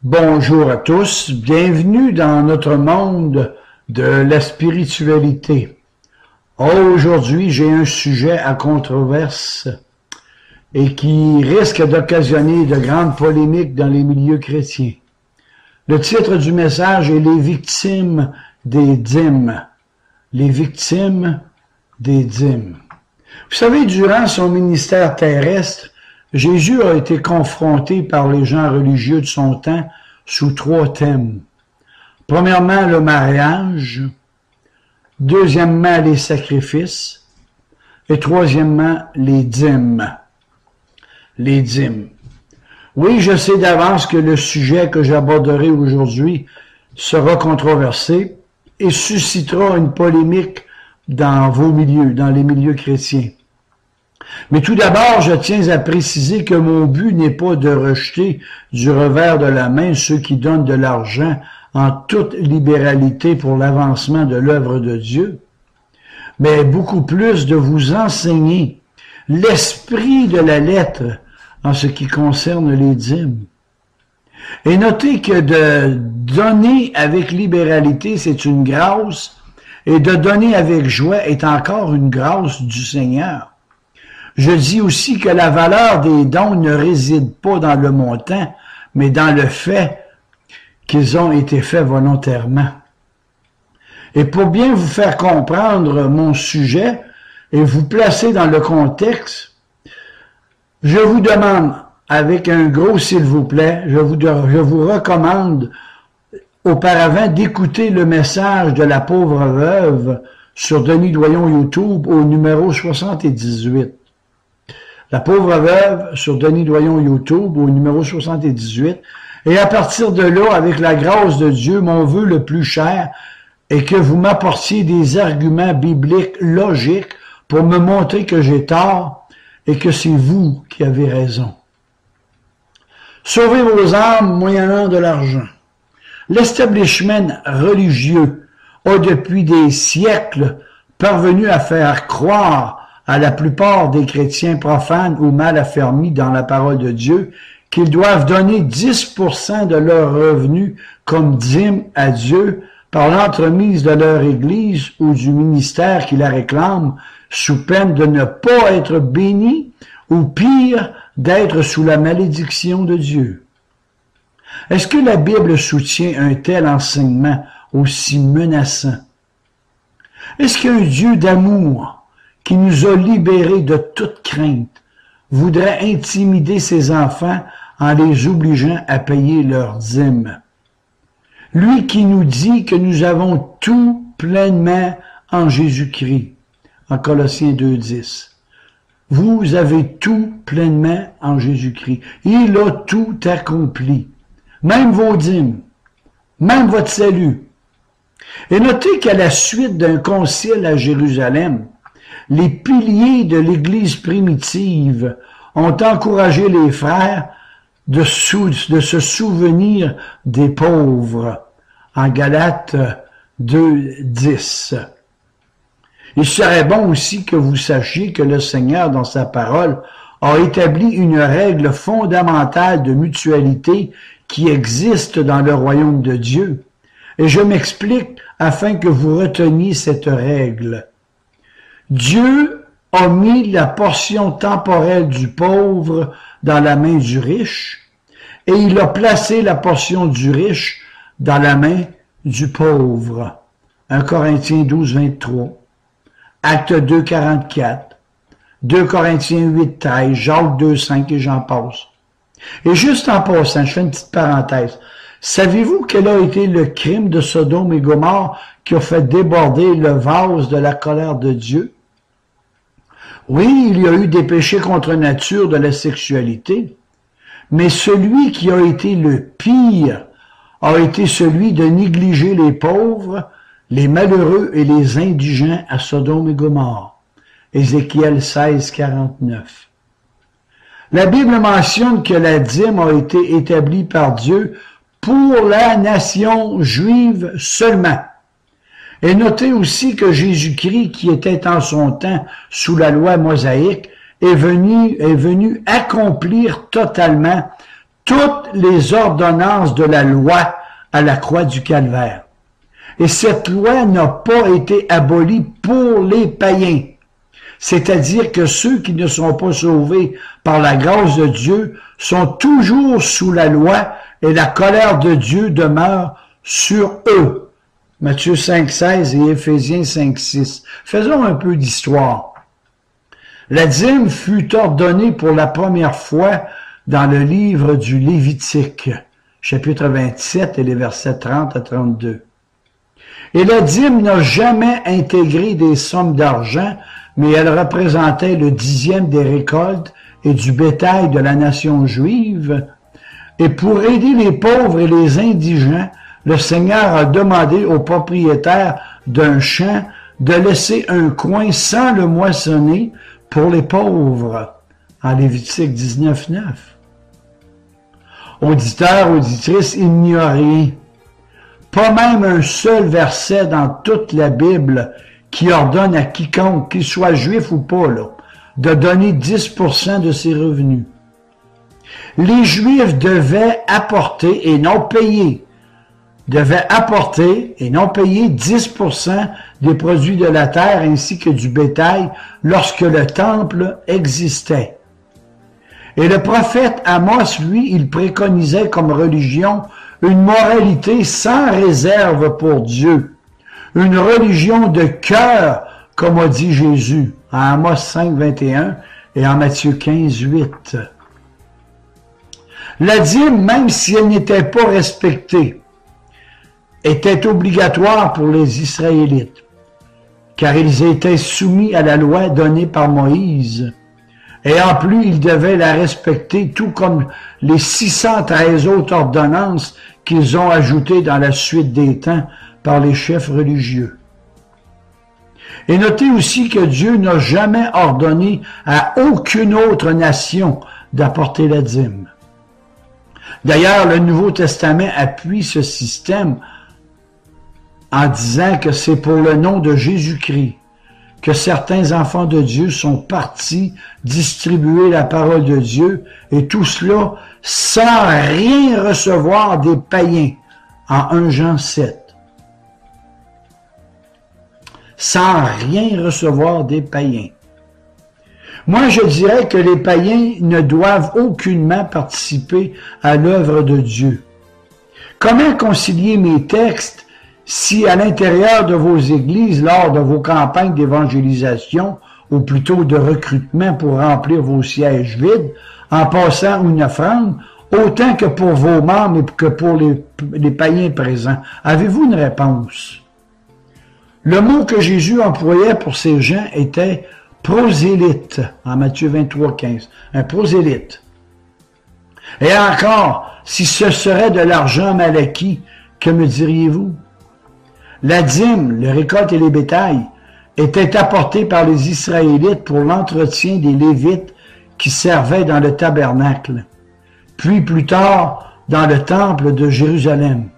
Bonjour à tous, bienvenue dans notre monde de la spiritualité. Aujourd'hui, j'ai un sujet à controverse et qui risque d'occasionner de grandes polémiques dans les milieux chrétiens. Le titre du message est « Les victimes des dîmes ». Les victimes des dîmes. Vous savez, durant son ministère terrestre, Jésus a été confronté par les gens religieux de son temps sous 3 thèmes. Premièrement, le mariage. Deuxièmement, les sacrifices. Et troisièmement, les dîmes. Les dîmes. Oui, je sais d'avance que le sujet que j'aborderai aujourd'hui sera controversé et suscitera une polémique dans vos milieux, dans les milieux chrétiens. Mais tout d'abord, je tiens à préciser que mon but n'est pas de rejeter du revers de la main ceux qui donnent de l'argent en toute libéralité pour l'avancement de l'œuvre de Dieu, mais beaucoup plus de vous enseigner l'esprit de la lettre en ce qui concerne les dîmes. Et notez que de donner avec libéralité, c'est une grâce, et de donner avec joie est encore une grâce du Seigneur. Je dis aussi que la valeur des dons ne réside pas dans le montant, mais dans le fait qu'ils ont été faits volontairement. Et pour bien vous faire comprendre mon sujet et vous placer dans le contexte, je vous demande, avec un gros s'il vous plaît, je vous recommande auparavant d'écouter le message de la pauvre veuve sur Denis Doyon YouTube au numéro 78. La pauvre veuve sur Denis Doyon YouTube au numéro 78. Et à partir de là, avec la grâce de Dieu, mon vœu le plus cher est que vous m'apportiez des arguments bibliques logiques pour me montrer que j'ai tort et que c'est vous qui avez raison. Sauvez vos âmes moyennant de l'argent. L'establishment religieux a depuis des siècles parvenu à faire croire à la plupart des chrétiens profanes ou mal affermis dans la parole de Dieu qu'ils doivent donner 10% de leurs revenus comme dîme à Dieu par l'entremise de leur Église ou du ministère qui la réclame, sous peine de ne pas être bénis ou pire, d'être sous la malédiction de Dieu. Est-ce que la Bible soutient un tel enseignement aussi menaçant? Est-ce qu'un Dieu d'amour qui nous a libérés de toute crainte, voudrait intimider ses enfants en les obligeant à payer leurs dîmes? Lui qui nous dit que nous avons tout pleinement en Jésus-Christ, en Colossiens 2,10. Vous avez tout pleinement en Jésus-Christ. Il a tout accompli, même vos dîmes, même votre salut. Et notez qu'à la suite d'un concile à Jérusalem, les piliers de l'Église primitive ont encouragé les frères de se souvenir des pauvres, en Galates 2:10. Il serait bon aussi que vous sachiez que le Seigneur, dans sa parole, a établi une règle fondamentale de mutualité qui existe dans le royaume de Dieu. Et je m'explique afin que vous reteniez cette règle. Dieu a mis la portion temporelle du pauvre dans la main du riche, et il a placé la portion du riche dans la main du pauvre. 1 Corinthiens 12, 23, Actes 2, 44, 2 Corinthiens 8, 13, Jacques 2, 5 et j'en passe. Et juste en passant, je fais une petite parenthèse. Savez-vous quel a été le crime de Sodome et Gomorrhe qui a fait déborder le vase de la colère de Dieu? Oui, il y a eu des péchés contre nature de la sexualité, mais celui qui a été le pire a été celui de négliger les pauvres, les malheureux et les indigents à Sodome et Gomorrhe. Ézéchiel 16, 49. La Bible mentionne que la dîme a été établie par Dieu pour la nation juive seulement. Et notez aussi que Jésus-Christ, qui était en son temps sous la loi mosaïque, est venu accomplir totalement toutes les ordonnances de la loi à la croix du Calvaire. Et cette loi n'a pas été abolie pour les païens. C'est-à-dire que ceux qui ne sont pas sauvés par la grâce de Dieu sont toujours sous la loi et la colère de Dieu demeure sur eux. Matthieu 5, 16 et Éphésiens 5, 6. Faisons un peu d'histoire. La dîme fut ordonnée pour la première fois dans le livre du Lévitique, chapitre 27 et les versets 30 à 32. Et la dîme n'a jamais intégré des sommes d'argent, mais elle représentait le 10e des récoltes et du bétail de la nation juive. Et pour aider les pauvres et les indigents, le Seigneur a demandé aux propriétaires d'un champ de laisser un coin sans le moissonner pour les pauvres, en Lévitique 19, 9. Auditeurs, auditrices, il n'y a rien, pas même un seul verset dans toute la Bible qui ordonne à quiconque, qu'il soit juif ou pas, là, de donner 10% de ses revenus. Les Juifs devaient apporter et non payer 10% des produits de la terre ainsi que du bétail lorsque le temple existait. Et le prophète Amos, lui, il préconisait comme religion une moralité sans réserve pour Dieu, une religion de cœur, comme a dit Jésus en Amos 5, 21 et en Matthieu 15, 8. La dîme, même si elle n'était pas respectée, était obligatoire pour les Israélites, car ils étaient soumis à la loi donnée par Moïse. Et en plus, ils devaient la respecter, tout comme les 613 autres ordonnances qu'ils ont ajoutées dans la suite des temps par les chefs religieux. Et notez aussi que Dieu n'a jamais ordonné à aucune autre nation d'apporter la dîme. D'ailleurs, le Nouveau Testament appuie ce système en disant que c'est pour le nom de Jésus-Christ que certains enfants de Dieu sont partis distribuer la parole de Dieu, et tout cela sans rien recevoir des païens, en 1 Jean 7. Sans rien recevoir des païens. Moi, je dirais que les païens ne doivent aucunement participer à l'œuvre de Dieu. Comment concilier mes textes si à l'intérieur de vos églises, lors de vos campagnes d'évangélisation, ou plutôt de recrutement pour remplir vos sièges vides, en passant une offrande, autant que pour vos membres et que pour les païens présents? Avez-vous une réponse? Le mot que Jésus employait pour ces gens était prosélyte, en Matthieu 23, 15. Un prosélyte. Et encore, si ce serait de l'argent mal acquis, que me diriez-vous? La dîme, les récoltes et les bétails, étaient apportés par les Israélites pour l'entretien des Lévites qui servaient dans le tabernacle, puis plus tard dans le temple de Jérusalem,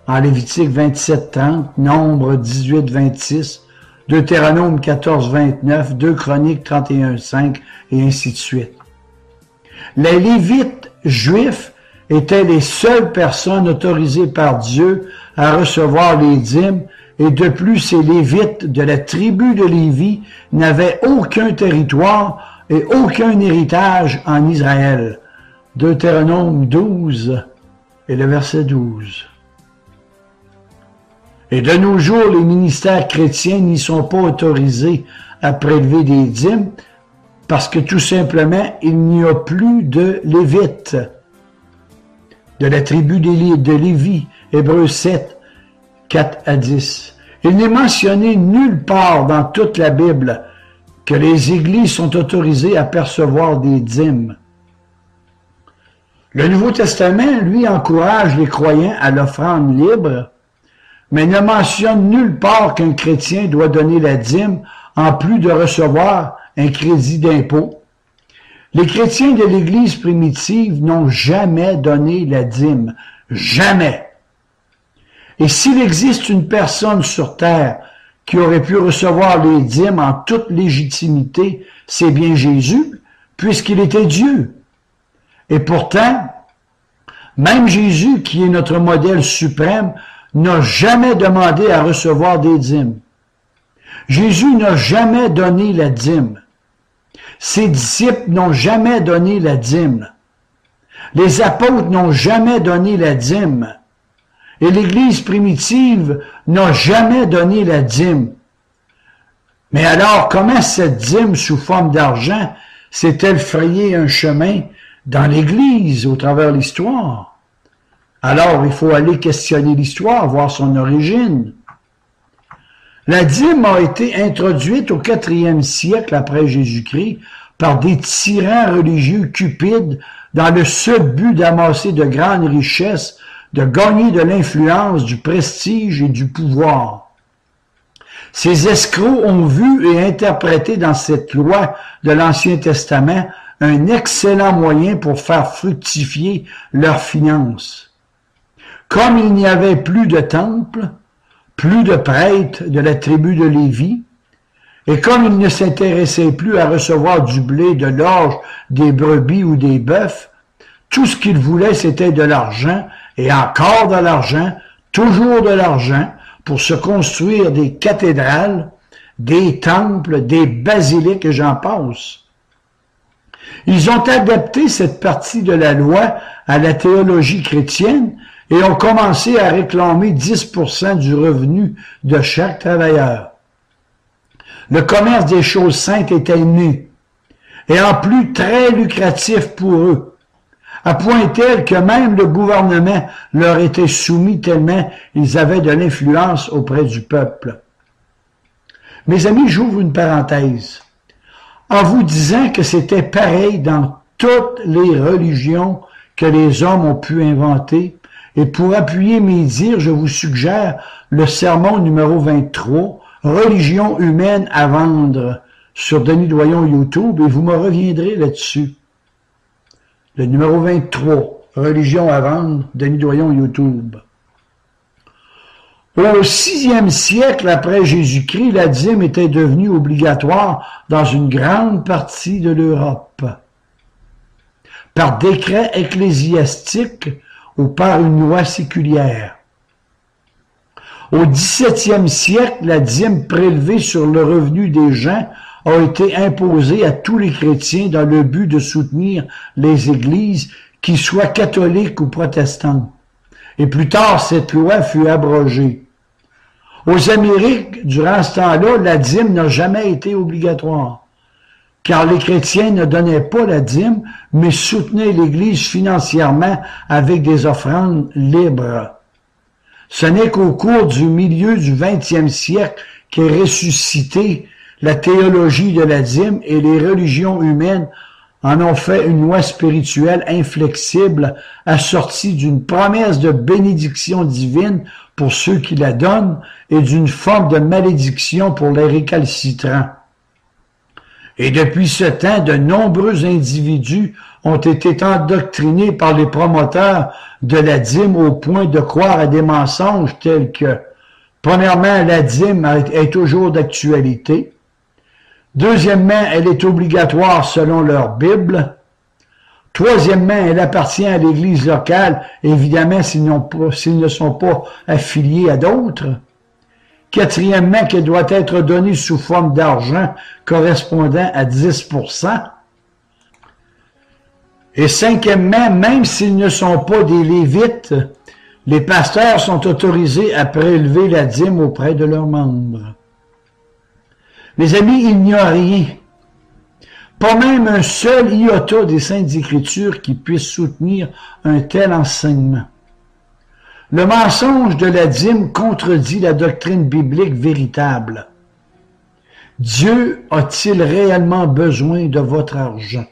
en Lévitique 27, 30, Nombre 18, 26, Deutéronome 14, 29, 2 Chroniques 31, 5, et ainsi de suite. Les Lévites juifs étaient les seules personnes autorisées par Dieu à recevoir les dîmes, et de plus ces Lévites de la tribu de Lévi n'avaient aucun territoire et aucun héritage en Israël. Deutéronome 12 et le verset 12. Et de nos jours, les ministères chrétiens n'y sont pas autorisés à prélever des dîmes parce que tout simplement, il n'y a plus de Lévites de la tribu de Lévi, Hébreux 7, 4 à 10. Il n'est mentionné nulle part dans toute la Bible que les églises sont autorisées à percevoir des dîmes. Le Nouveau Testament, lui, encourage les croyants à l'offrande libre, mais ne mentionne nulle part qu'un chrétien doit donner la dîme en plus de recevoir un crédit d'impôt. Les chrétiens de l'Église primitive n'ont jamais donné la dîme. Jamais. Et s'il existe une personne sur terre qui aurait pu recevoir les dîmes en toute légitimité, c'est bien Jésus, puisqu'il était Dieu. Et pourtant, même Jésus, qui est notre modèle suprême, n'a jamais demandé à recevoir des dîmes. Jésus n'a jamais donné la dîme. Ses disciples n'ont jamais donné la dîme. Les apôtres n'ont jamais donné la dîme. Et l'Église primitive n'a jamais donné la dîme. Mais alors, comment cette dîme sous forme d'argent s'est-elle frayé un chemin dans l'Église au travers de l'histoire? Alors, il faut aller questionner l'histoire, voir son origine. La dîme a été introduite au 4e siècle après Jésus-Christ par des tyrans religieux cupides dans le seul but d'amasser de grandes richesses, de gagner de l'influence, du prestige et du pouvoir. Ces escrocs ont vu et interprété dans cette loi de l'Ancien Testament un excellent moyen pour faire fructifier leurs finances. Comme il n'y avait plus de temple, plus de prêtres de la tribu de Lévi, et comme ils ne s'intéressaient plus à recevoir du blé, de l'orge, des brebis ou des bœufs, tout ce qu'ils voulaient, c'était de l'argent, et encore de l'argent, toujours de l'argent, pour se construire des cathédrales, des temples, des basiliques, et j'en passe. Ils ont adapté cette partie de la loi à la théologie chrétienne et ont commencé à réclamer 10% du revenu de chaque travailleur. Le commerce des choses saintes était né, et en plus très lucratif pour eux, à point tel que même le gouvernement leur était soumis tellement ils avaient de l'influence auprès du peuple. Mes amis, j'ouvre une parenthèse, en vous disant que c'était pareil dans toutes les religions que les hommes ont pu inventer. Et pour appuyer mes dires, je vous suggère le sermon numéro 23, Religion humaine à vendre, sur Denis Doyon YouTube, et vous me reviendrez là-dessus. Le numéro 23, Religion à vendre, Denis Doyon YouTube. Au 6e siècle après Jésus-Christ, la dîme était devenue obligatoire dans une grande partie de l'Europe. Par décret ecclésiastique ou par une loi séculière. Au 17e siècle, la dîme prélevée sur le revenu des gens a été imposée à tous les chrétiens dans le but de soutenir les églises, qu'ils soient catholiques ou protestantes. Et plus tard, cette loi fut abrogée. Aux Amériques, durant ce temps-là, la dîme n'a jamais été obligatoire, car les chrétiens ne donnaient pas la dîme, mais soutenaient l'Église financièrement avec des offrandes libres. Ce n'est qu'au cours du milieu du 20e siècle qu'est ressuscitée la théologie de la dîme et les religions humaines en ont fait une loi spirituelle inflexible assortie d'une promesse de bénédiction divine pour ceux qui la donnent et d'une forme de malédiction pour les récalcitrants. Et depuis ce temps, de nombreux individus ont été endoctrinés par les promoteurs de la dîme au point de croire à des mensonges tels que, premièrement, la dîme est toujours d'actualité. Deuxièmement, elle est obligatoire selon leur Bible. Troisièmement, elle appartient à l'Église locale, évidemment s'ils ne sont pas affiliés à d'autres. Quatrièmement, qu'elle doit être donnée sous forme d'argent correspondant à 10%. Et cinquièmement, même s'ils ne sont pas des Lévites, les pasteurs sont autorisés à prélever la dîme auprès de leurs membres. Mes amis, il n'y a rien, pas même un seul iota des Saintes Écritures qui puisse soutenir un tel enseignement. Le mensonge de la dîme contredit la doctrine biblique véritable. Dieu a-t-il réellement besoin de votre argent?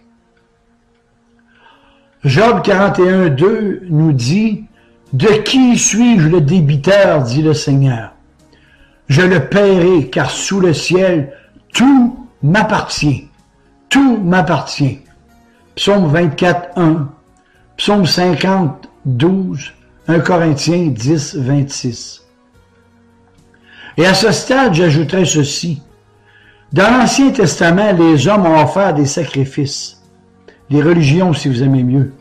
Job 41:2 nous dit « De qui suis-je le débiteur, dit le Seigneur? Je le paierai, car sous le ciel, tout m'appartient. Tout m'appartient. » Psaume 24:1, Psaume 50:12, 1 Corinthiens 10:26. Et à ce stade, j'ajouterai ceci. Dans l'Ancien Testament, les hommes ont offert des sacrifices. Les religions, si vous aimez mieux.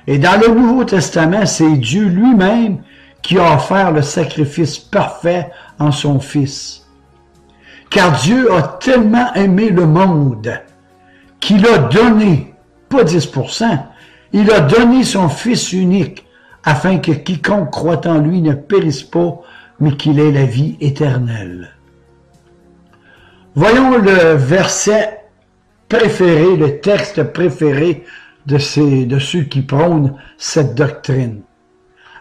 Et dans le Nouveau Testament, c'est Dieu lui-même qui a offert le sacrifice parfait en son Fils. Car Dieu a tellement aimé le monde qu'il a donné, pas 10%, il a donné son Fils unique afin que quiconque croit en lui ne périsse pas, mais qu'il ait la vie éternelle. Voyons le verset préféré, le texte préféré de ceux qui prônent cette doctrine.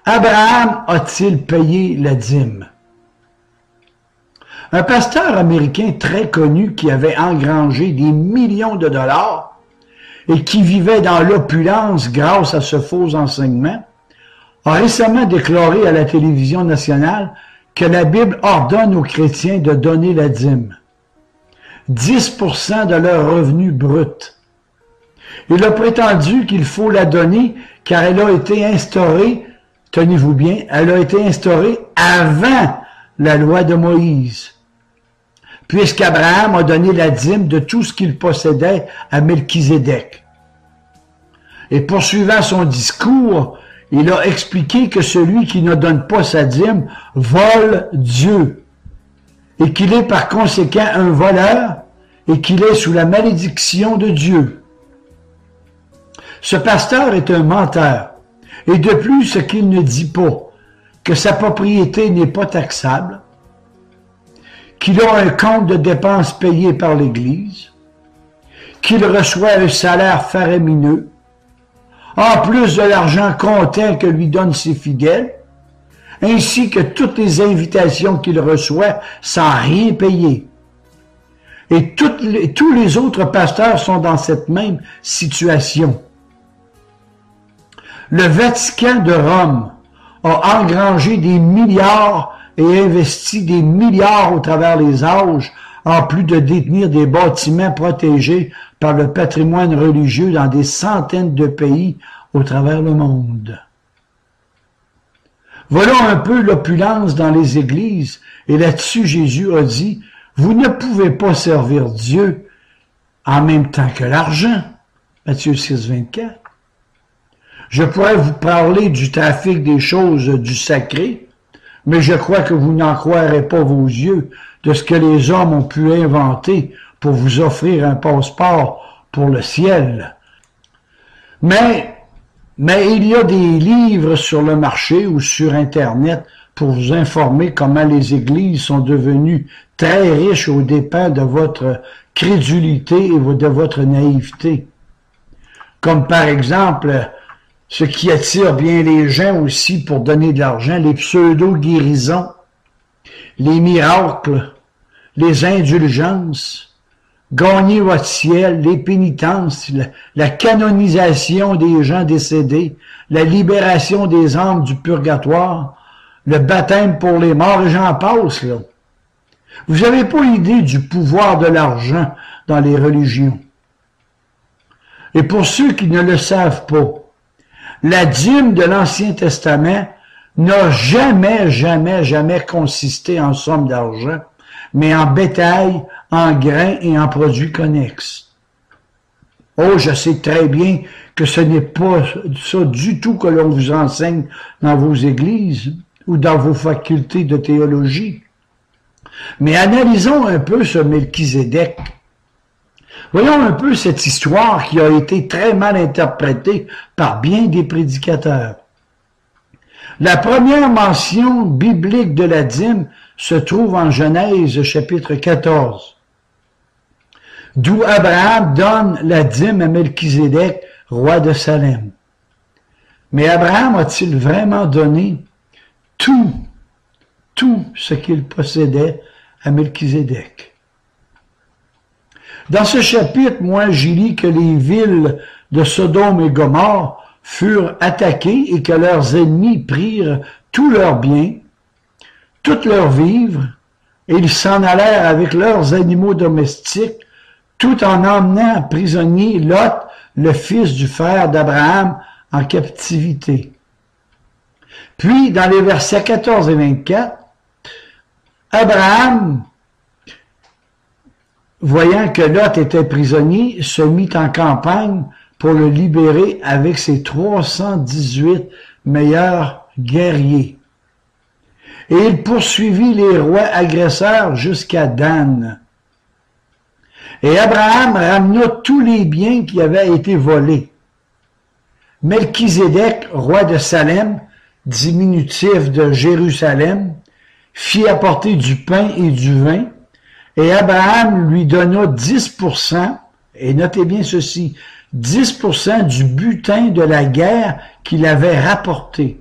Abraham a-t-il payé la dîme? Un pasteur américain très connu qui avait engrangé des millions de dollars et qui vivait dans l'opulence grâce à ce faux enseignement, a récemment déclaré à la télévision nationale que la Bible ordonne aux chrétiens de donner la dîme. 10% de leur revenu brut. Il a prétendu qu'il faut la donner car elle a été instaurée, tenez-vous bien, elle a été instaurée avant la loi de Moïse, puisqu'Abraham a donné la dîme de tout ce qu'il possédait à Melchizedek. Et poursuivant son discours, il a expliqué que celui qui ne donne pas sa dîme vole Dieu et qu'il est par conséquent un voleur et qu'il est sous la malédiction de Dieu. Ce pasteur est un menteur et de plus ce qu'il ne dit pas, que sa propriété n'est pas taxable, qu'il a un compte de dépenses payé par l'Église, qu'il reçoit un salaire faramineux, en plus de l'argent comptant que lui donnent ses fidèles, ainsi que toutes les invitations qu'il reçoit sans rien payer. Et tous les autres pasteurs sont dans cette même situation. Le Vatican de Rome a engrangé des milliards et investi des milliards au travers les âges, en plus de détenir des bâtiments protégés par le patrimoine religieux dans des centaines de pays au travers le monde. Voilà un peu l'opulence dans les églises, et là-dessus Jésus a dit, « Vous ne pouvez pas servir Dieu en même temps que l'argent. » Matthieu 6:24. Je pourrais vous parler du trafic des choses du sacré, mais je crois que vous n'en croirez pas vos yeux de ce que les hommes ont pu inventer pour vous offrir un passeport pour le ciel. Mais il y a des livres sur le marché ou sur Internet pour vous informer comment les églises sont devenues très riches aux dépens de votre crédulité et de votre naïveté. Comme par exemple, ce qui attire bien les gens aussi pour donner de l'argent, les pseudo-guérisons, les miracles, les indulgences, gagner votre ciel, les pénitences, la canonisation des gens décédés, la libération des âmes du purgatoire, le baptême pour les morts, et j'en passe, là. Vous n'avez pas idée du pouvoir de l'argent dans les religions. Et pour ceux qui ne le savent pas, la dîme de l'Ancien Testament n'a jamais consisté en somme d'argent, mais en bétail, en grains et en produits connexes. Oh, je sais très bien que ce n'est pas ça du tout que l'on vous enseigne dans vos églises ou dans vos facultés de théologie. Mais analysons un peu ce Melchizedek. Voyons un peu cette histoire qui a été très mal interprétée par bien des prédicateurs. La première mention biblique de la dîme se trouve en Genèse chapitre 14, d'où Abraham donne la dîme à Melchizedek, roi de Salem. Mais Abraham a-t-il vraiment donné tout ce qu'il possédait à Melchizedek? Dans ce chapitre, moi, j'y lis que les villes de Sodome et Gomorrhe furent attaquées et que leurs ennemis prirent tous leurs biens, toutes leurs vivres, et ils s'en allèrent avec leurs animaux domestiques, tout en emmenant prisonnier Lot, le fils du frère d'Abraham, en captivité. Puis, dans les versets 14 et 24, Abraham, voyant que Lot était prisonnier, se mit en campagne pour le libérer avec ses 318 meilleurs guerriers. Et il poursuivit les rois agresseurs jusqu'à Dan. Et Abraham ramena tous les biens qui avaient été volés. Melchizedek, roi de Salem, diminutif de Jérusalem, fit apporter du pain et du vin, et Abraham lui donna 10%, et notez bien ceci, 10% du butin de la guerre qu'il avait rapporté.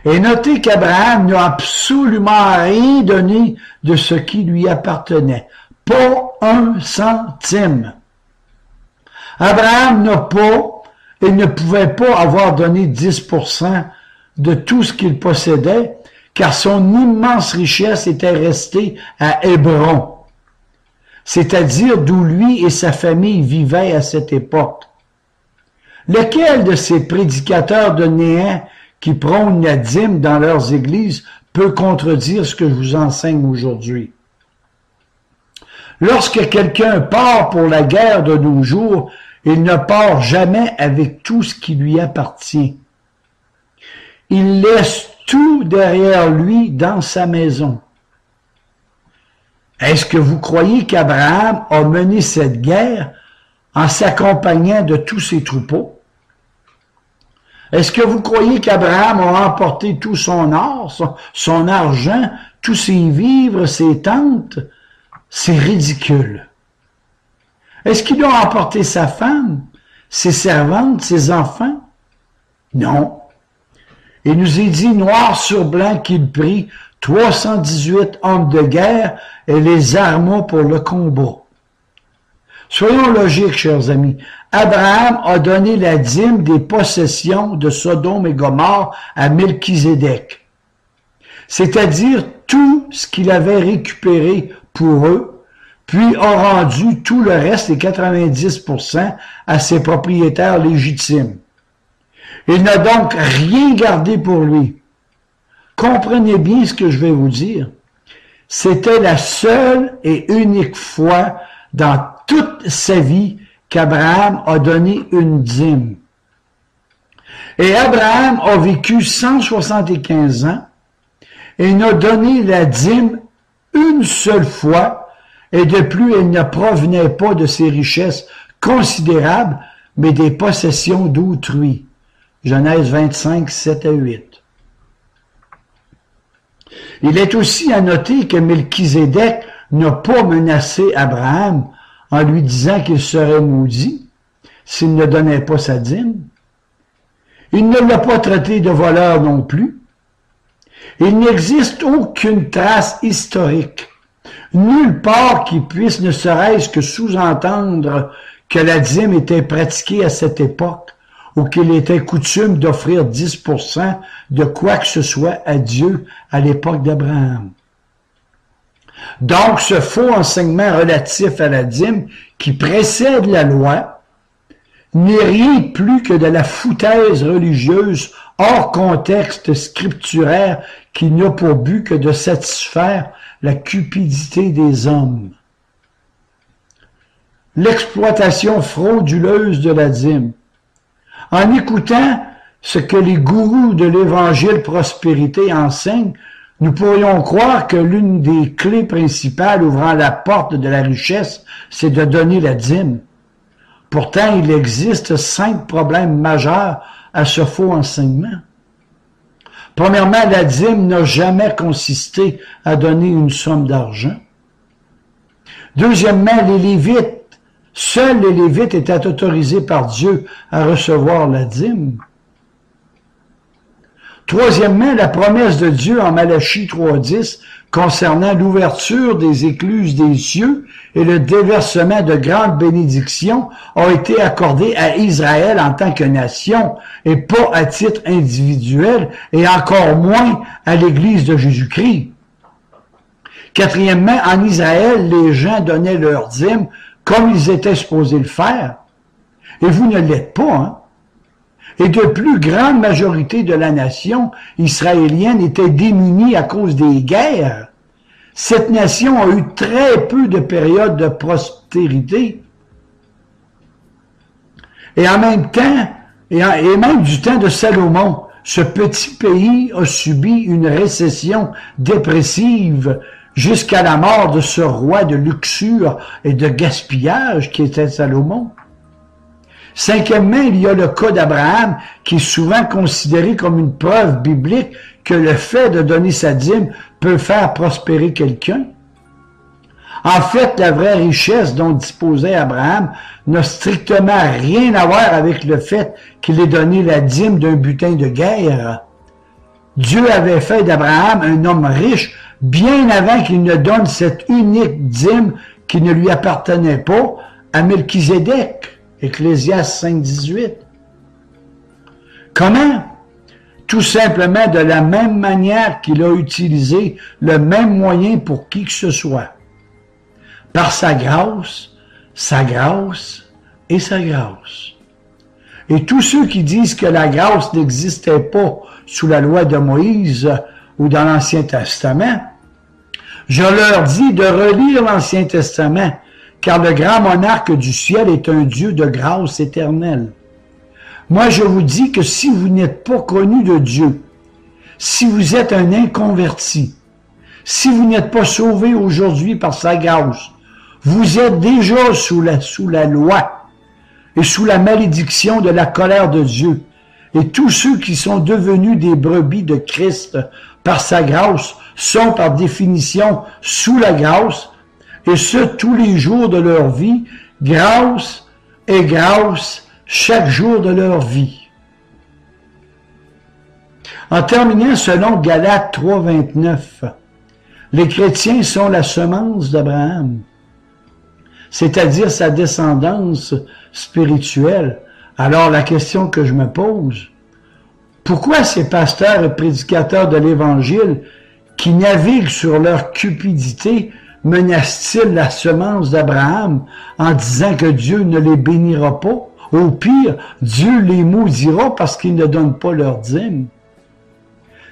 Et notez qu'Abraham n'a absolument rien donné de ce qui lui appartenait. Pas un centime. Abraham n'a pas, et ne pouvait pas avoir donné 10% de tout ce qu'il possédait, car son immense richesse était restée à Hébron, c'est-à-dire d'où lui et sa famille vivaient à cette époque. Lequel de ces prédicateurs de néant qui prônent la dîme dans leurs églises peut contredire ce que je vous enseigne aujourd'hui? Lorsque quelqu'un part pour la guerre de nos jours, il ne part jamais avec tout ce qui lui appartient. Il laisse tout derrière lui dans sa maison. Est-ce que vous croyez qu'Abraham a mené cette guerre en s'accompagnant de tous ses troupeaux? Est-ce que vous croyez qu'Abraham a emporté tout son or, son argent, tous ses vivres, ses tentes? C'est ridicule. Est-ce qu'il a emporté sa femme, ses servantes, ses enfants? Non. Il nous est dit noir sur blanc qu'il prit 318 hommes de guerre et les arma pour le combat. Soyons logiques, chers amis. Abraham a donné la dîme des possessions de Sodome et Gomorrhe à Melchizedek, c'est-à-dire tout ce qu'il avait récupéré pour eux, puis a rendu tout le reste, les 90%, à ses propriétaires légitimes. Il n'a donc rien gardé pour lui. Comprenez bien ce que je vais vous dire. C'était la seule et unique fois dans toute sa vie qu'Abraham a donné une dîme. Et Abraham a vécu 175 ans et n'a donné la dîme une seule fois, et de plus, elle ne provenait pas de ses richesses considérables, mais des possessions d'autrui. Genèse 25, 7 à 8. Il est aussi à noter que Melchizedek n'a pas menacé Abraham en lui disant qu'il serait maudit s'il ne donnait pas sa dîme. Il ne l'a pas traité de voleur non plus. Il n'existe aucune trace historique, nulle part qui puisse ne serait-ce que sous-entendre que la dîme était pratiquée à cette époque ou qu'il était coutume d'offrir 10% de quoi que ce soit à Dieu à l'époque d'Abraham. Donc, ce faux enseignement relatif à la dîme qui précède la loi n'est rien plus que de la foutaise religieuse hors contexte scripturaire qui n'a pour but que de satisfaire la cupidité des hommes. L'exploitation frauduleuse de la dîme. En écoutant ce que les gourous de l'évangile prospérité enseignent, nous pourrions croire que l'une des clés principales ouvrant la porte de la richesse, c'est de donner la dîme. Pourtant, il existe 5 problèmes majeurs à ce faux enseignement. Premièrement, la dîme n'a jamais consisté à donner une somme d'argent. Deuxièmement, les Lévites, seuls les Lévites étaient autorisés par Dieu à recevoir la dîme. Troisièmement, la promesse de Dieu en Malachie 3.10 concernant l'ouverture des écluses des cieux et le déversement de grandes bénédictions a été accordée à Israël en tant que nation et pas à titre individuel et encore moins à l'Église de Jésus-Christ. Quatrièmement, en Israël, les gens donnaient leur dîme comme ils étaient supposés le faire. Et vous ne l'êtes pas, hein? Et de plus grande majorité de la nation israélienne était démunie à cause des guerres. Cette nation a eu très peu de périodes de prospérité. Et en même temps, et même du temps de Salomon, ce petit pays a subi une récession dépressive jusqu'à la mort de ce roi de luxure et de gaspillage qui était Salomon. Cinquièmement, il y a le cas d'Abraham qui est souvent considéré comme une preuve biblique que le fait de donner sa dîme peut faire prospérer quelqu'un. En fait, la vraie richesse dont disposait Abraham n'a strictement rien à voir avec le fait qu'il ait donné la dîme d'un butin de guerre. Dieu avait fait d'Abraham un homme riche bien avant qu'il ne donne cette unique dîme qui ne lui appartenait pas à Melchizedek. Ecclésiaste 5.18. Comment? Tout simplement de la même manière qu'il a utilisé le même moyen pour qui que ce soit. Par sa grâce et sa grâce. Et tous ceux qui disent que la grâce n'existait pas sous la loi de Moïse ou dans l'Ancien Testament, je leur dis de relire l'Ancien Testament, car le grand monarque du ciel est un Dieu de grâce éternelle. Moi, je vous dis que si vous n'êtes pas connu de Dieu, si vous êtes un inconverti, si vous n'êtes pas sauvé aujourd'hui par sa grâce, vous êtes déjà sous la loi et sous la malédiction de la colère de Dieu. Et tous ceux qui sont devenus des brebis de Christ par sa grâce sont par définition sous la grâce, et ce, tous les jours de leur vie, grâce et grâce chaque jour de leur vie. En terminant, selon Galates 3.29, les chrétiens sont la semence d'Abraham, c'est-à-dire sa descendance spirituelle. Alors la question que je me pose, pourquoi ces pasteurs et prédicateurs de l'Évangile qui naviguent sur leur cupidité menacent-ils la semence d'Abraham en disant que Dieu ne les bénira pas? Au pire, Dieu les maudira parce qu'ils ne donnent pas leur dîme.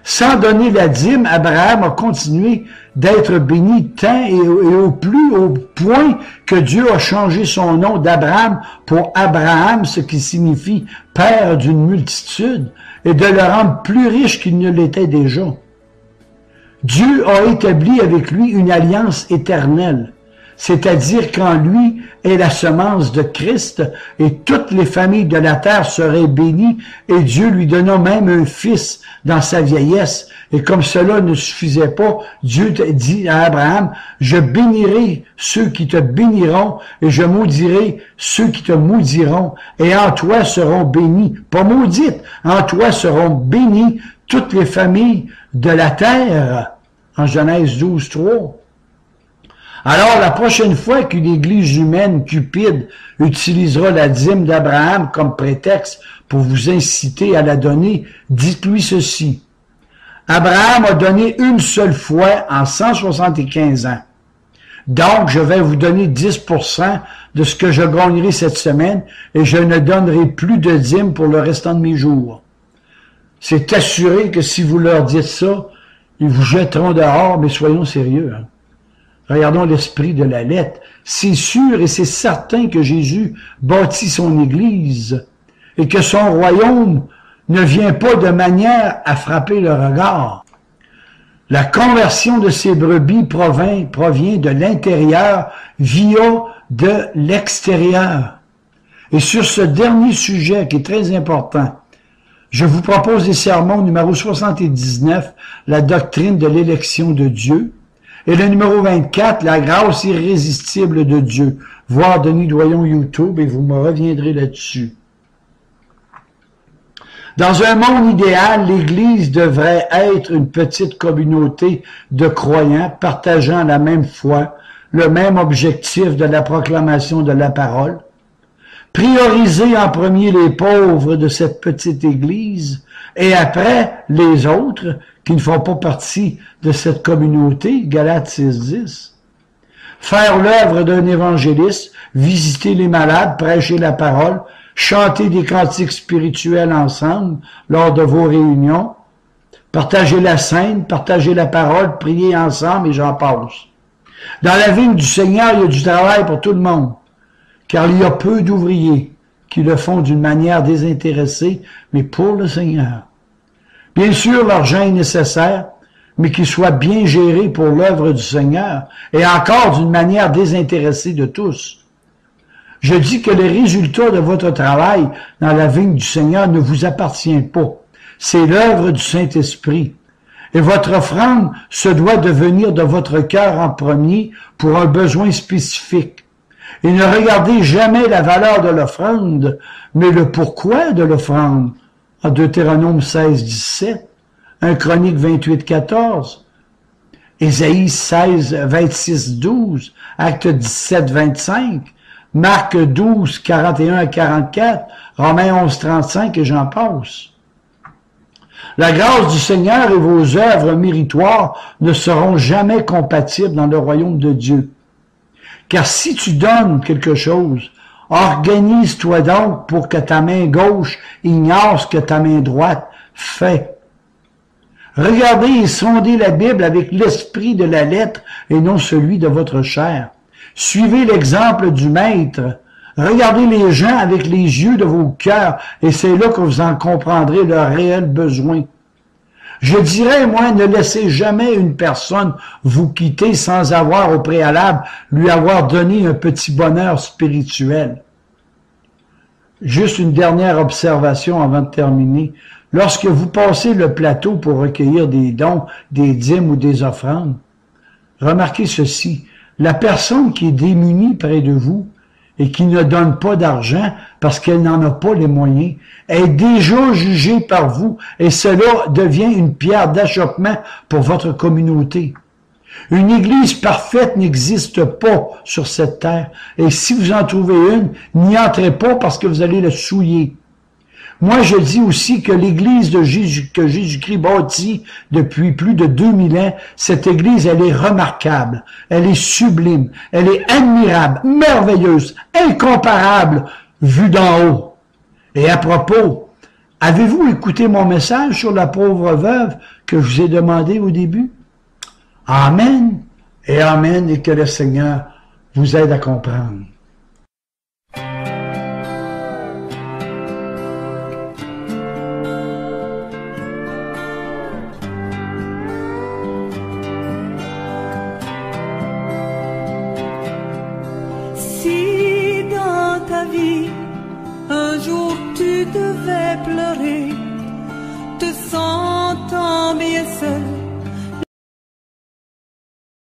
Sans donner la dîme, Abraham a continué d'être béni tant et au point que Dieu a changé son nom d'Abraham pour Abraham, ce qui signifie père d'une multitude, et de le rendre plus riche qu'il ne l'était déjà. Dieu a établi avec lui une alliance éternelle, c'est-à-dire qu'en lui est la semence de Christ et toutes les familles de la terre seraient bénies et Dieu lui donna même un fils dans sa vieillesse. Et comme cela ne suffisait pas, Dieu dit à Abraham, je bénirai ceux qui te béniront et je maudirai ceux qui te maudiront et en toi seront bénis, pas maudites, en toi seront bénies toutes les familles de la terre. En Genèse 12.3. Alors, la prochaine fois qu'une église humaine cupide utilisera la dîme d'Abraham comme prétexte pour vous inciter à la donner, dites-lui ceci. Abraham a donné une seule fois en 175 ans. Donc, je vais vous donner 10% de ce que je gagnerai cette semaine et je ne donnerai plus de dîme pour le restant de mes jours. C'est assuré que si vous leur dites ça, ils vous jetteront dehors, mais soyons sérieux. Hein? Regardons l'esprit de la lettre. C'est sûr et c'est certain que Jésus bâtit son Église. et que son royaume ne vient pas de manière à frapper le regard. La conversion de ces brebis provient de l'intérieur via de l'extérieur. Et sur ce dernier sujet qui est très important, je vous propose les sermons numéro 79, la doctrine de l'élection de Dieu, et le numéro 24, la grâce irrésistible de Dieu. Voir Denis Doyon YouTube et vous me reviendrez là-dessus. Dans un monde idéal, l'Église devrait être une petite communauté de croyants partageant la même foi, le même objectif de la proclamation de la parole. Prioriser en premier les pauvres de cette petite Église et après les autres qui ne font pas partie de cette communauté, Galates 6:10. Faire l'œuvre d'un évangéliste, visiter les malades, prêcher la parole, chanter des cantiques spirituels ensemble lors de vos réunions, partager la scène, partager la parole, prier ensemble et j'en passe. Dans la vigne du Seigneur, il y a du travail pour tout le monde, car il y a peu d'ouvriers qui le font d'une manière désintéressée, mais pour le Seigneur. Bien sûr, l'argent est nécessaire, mais qu'il soit bien géré pour l'œuvre du Seigneur, et encore d'une manière désintéressée de tous. Je dis que les résultats de votre travail dans la vigne du Seigneur ne vous appartient pas. C'est l'œuvre du Saint-Esprit. Et votre offrande se doit de venir de votre cœur en premier pour un besoin spécifique. Et ne regardez jamais la valeur de l'offrande, mais le pourquoi de l'offrande. En Deutéronome 16:17, 1 Chronique 28:14, Ésaïe 26:12, Acte 17:25, Marc 12:41-44, Romains 11:35 et j'en passe. La grâce du Seigneur et vos œuvres méritoires ne seront jamais compatibles dans le royaume de Dieu. Car si tu donnes quelque chose, organise-toi donc pour que ta main gauche ignore ce que ta main droite fait. Regardez et sondez la Bible avec l'esprit de la lettre et non celui de votre chair. Suivez l'exemple du Maître. Regardez les gens avec les yeux de vos cœurs et c'est là que vous en comprendrez leurs réels besoins. Je dirais, moi, ne laissez jamais une personne vous quitter sans avoir au préalable lui avoir donné un petit bonheur spirituel. Juste une dernière observation avant de terminer. Lorsque vous passez le plateau pour recueillir des dons, des dîmes ou des offrandes, remarquez ceci. La personne qui est démunie près de vous et qui ne donne pas d'argent parce qu'elle n'en a pas les moyens, est déjà jugée par vous et cela devient une pierre d'achoppement pour votre communauté. Une église parfaite n'existe pas sur cette terre et si vous en trouvez une, n'y entrez pas parce que vous allez la souiller. Moi, je dis aussi que l'église que Jésus-Christ bâtit depuis plus de 2000 ans, cette église, elle est remarquable, elle est sublime, elle est admirable, merveilleuse, incomparable, vue d'en haut. Et à propos, avez-vous écouté mon message sur la pauvre veuve que je vous ai demandé au début? Amen et que le Seigneur vous aide à comprendre.